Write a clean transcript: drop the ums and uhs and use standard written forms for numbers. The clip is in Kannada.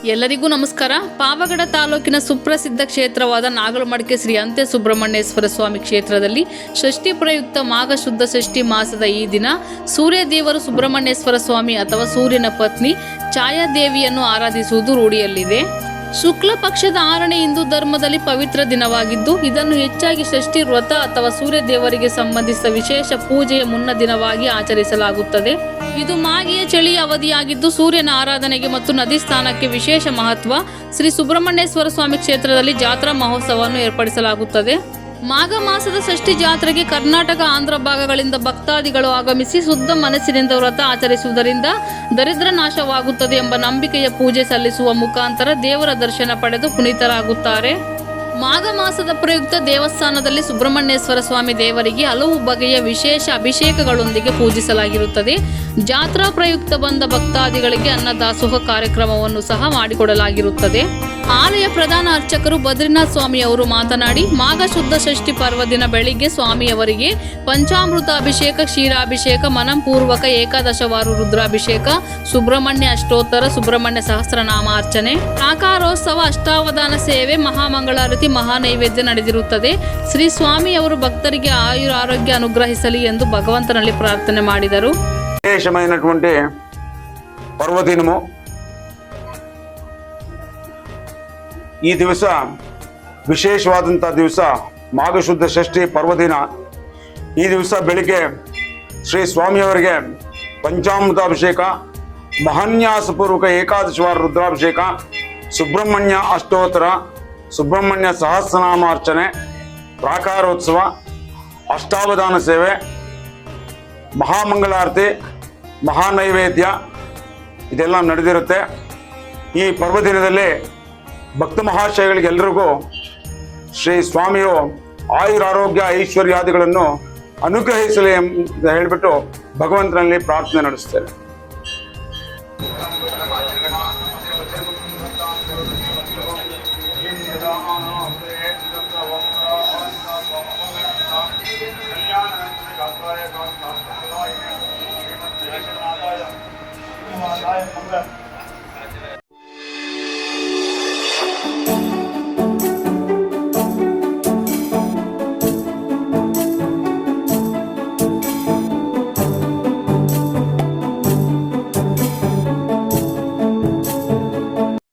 ಎಲ್ಲರಿಗೂ ನಮಸ್ಕಾರ. ಪಾವಗಡ ತಾಲೂಕಿನ ಸುಪ್ರಸಿದ್ಧ ಕ್ಷೇತ್ರವಾದ ನಾಗಲಮಡಿಕೆ ಶ್ರೀ ಅಂತ್ಯ ಸುಬ್ರಹ್ಮಣ್ಯೇಶ್ವರ ಸ್ವಾಮಿ ಕ್ಷೇತ್ರದಲ್ಲಿ ಷಷ್ಠಿ ಪ್ರಯುಕ್ತ ಮಾಘ ಶುದ್ಧ ಷಷ್ಠಿ ಮಾಸದ ಈ ದಿನ ಸೂರ್ಯದೇವರು ಸುಬ್ರಹ್ಮಣ್ಯೇಶ್ವರ ಸ್ವಾಮಿ ಅಥವಾ ಸೂರ್ಯನ ಪತ್ನಿ ಛಾಯಾದೇವಿಯನ್ನು ಆರಾಧಿಸುವುದು ರೂಢಿಯಲ್ಲಿದೆ. ಶುಕ್ಲ ಪಕ್ಷದ 6ನೇ ಹಿಂದೂ ಧರ್ಮದಲ್ಲಿ ಪವಿತ್ರ ದಿನವಾಗಿದ್ದು, ಇದನ್ನು ಹೆಚ್ಚಾಗಿ ಷಷ್ಠಿ ವ್ರತ ಅಥವಾ ಸೂರ್ಯ ದೇವರಿಗೆ ಸಂಬಂಧಿಸಿದ ವಿಶೇಷ ಪೂಜೆಯ ಮುನ್ನ ದಿನವಾಗಿ ಆಚರಿಸಲಾಗುತ್ತದೆ. ಇದು ಮಾಗಿಯ ಚಳಿಯ ಅವಧಿಯಾಗಿದ್ದು, ಸೂರ್ಯನ ಆರಾಧನೆಗೆ ಮತ್ತು ನದಿ ಸ್ನಾನಕ್ಕೆ ವಿಶೇಷ ಮಹತ್ವ. ಶ್ರೀ ಸುಬ್ರಹ್ಮಣ್ಯೇಶ್ವರ ಸ್ವಾಮಿ ಕ್ಷೇತ್ರದಲ್ಲಿ ಜಾತ್ರಾ ಮಹೋತ್ಸವವನ್ನು ಏರ್ಪಡಿಸಲಾಗುತ್ತದೆ. ಮಾಘ ಮಾಸದ ಷಷ್ಠಿ ಜಾತ್ರೆಗೆ ಕರ್ನಾಟಕ, ಆಂಧ್ರ ಭಾಗಗಳಿಂದ ಭಕ್ತಾದಿಗಳು ಆಗಮಿಸಿ ಶುದ್ಧ ಮನಸ್ಸಿನಿಂದ ವ್ರತ ಆಚರಿಸುವುದರಿಂದ ದರಿದ್ರ ನಾಶವಾಗುತ್ತದೆ ಎಂಬ ನಂಬಿಕೆಯ ಪೂಜೆ ಸಲ್ಲಿಸುವ ಮುಖಾಂತರ ದೇವರ ದರ್ಶನ ಪಡೆದು ಪುನೀತರಾಗುತ್ತಾರೆ. ಮಾಘ ಮಾಸದ ಪ್ರಯುಕ್ತ ದೇವಸ್ಥಾನದಲ್ಲಿ ಸುಬ್ರಹ್ಮಣ್ಯೇಶ್ವರ ಸ್ವಾಮಿ ದೇವರಿಗೆ ಹಲವು ಬಗೆಯ ವಿಶೇಷ ಅಭಿಷೇಕಗಳೊಂದಿಗೆ ಪೂಜಿಸಲಾಗಿರುತ್ತದೆ. ಜಾತ್ರಾ ಪ್ರಯುಕ್ತ ಬಂದ ಭಕ್ತಾದಿಗಳಿಗೆ ಅನ್ನದಾಸೋಹ ಕಾರ್ಯಕ್ರಮವನ್ನು ಸಹ ಮಾಡಿಕೊಡಲಾಗಿರುತ್ತದೆ. ಆಲಯ ಪ್ರಧಾನ ಅರ್ಚಕರು ಬದ್ರಿನಾಥ್ ಸ್ವಾಮಿ ಅವರು ಮಾತನಾಡಿ, ಮಾಘ ಶುದ್ಧ ಷಷ್ಠಿ ಪರ್ವದಿನ ಬೆಳಿಗ್ಗೆ ಸ್ವಾಮಿಯವರಿಗೆ ಪಂಚಾಮೃತ ಅಭಿಷೇಕ, ಕ್ಷೀರಾಭಿಷೇಕ, ಮನಪೂರ್ವಕ ಏಕಾದಶವಾರು ರುದ್ರಾಭಿಷೇಕ, ಸುಬ್ರಹ್ಮಣ್ಯ ಅಷ್ಟೋತ್ತರ, ಸುಬ್ರಹ್ಮಣ್ಯ ಸಹಸ್ರನಾಮಾರ್ಚನೆ, ಪ್ರಾಕಾರೋತ್ಸವ, ಅಷ್ಟಾವಧಾನ ಸೇವೆ, ಮಹಾಮಂಗಳಾರತಿ, ಮಹಾನೈವೇದ್ಯ ನಡೆದಿರುತ್ತದೆ. ಶ್ರೀ ಸ್ವಾಮಿ ಅವರು ಭಕ್ತರಿಗೆ ಆರೋಗ್ಯ ಅನುಗ್ರಹಿಸಲಿ ಎಂದು ಭಗವಂತನಲ್ಲಿ ಪ್ರಾರ್ಥನೆ ಮಾಡಿದರು. విశేషమైనటువంటి పర్వదినము. ಈ ದಿವಸ ವಿಶೇಷವಾದಂಥ ದಿವಸ ಮಾಘಶುದ್ಧ ಷಷ್ಠಿ ಪರ್ವದಿನ. ಈ ದಿವಸ ಬೆಳಿಗ್ಗೆ ಶ್ರೀ ಸ್ವಾಮಿಯವರಿಗೆ ಪಂಚಾಮೃತಾಭಿಷೇಕ, ಮಹಾನ್ಯಾಸಪೂರ್ವಕ ಏಕಾದಶವಾರ ರುದ್ರಾಭಿಷೇಕ, ಸುಬ್ರಹ್ಮಣ್ಯ ಅಷ್ಟೋತ್ತರ, ಸುಬ್ರಹ್ಮಣ್ಯ ಸಹಸ್ರನಾಮಾರ್ಚನೆ, ಪ್ರಾಕಾರೋತ್ಸವ, ಅಷ್ಟಾವಧಾನ ಸೇವೆ, ಮಹಾಮಂಗಳಾರತಿ, ಮಹಾನೈವೇದ್ಯ ಇದೆಲ್ಲ ನಡೆದಿರುತ್ತೆ. ಈ ಪರ್ವದಿನದಲ್ಲಿ ಭಕ್ತ ಮಹಾಶಯಗಳಿಗೆಲ್ಲರಿಗೂ ಶ್ರೀ ಸ್ವಾಮಿಯು ಆಯುರಾರೋಗ್ಯ ಐಶ್ವರ್ಯಾದಿಗಳನ್ನು ಅನುಗ್ರಹಿಸಲಿ ಅಂತ ಹೇಳಿಬಿಟ್ಟು ಭಗವಂತನಲ್ಲಿ ಪ್ರಾರ್ಥನೆ ನಡೆಸ್ತೇನೆ.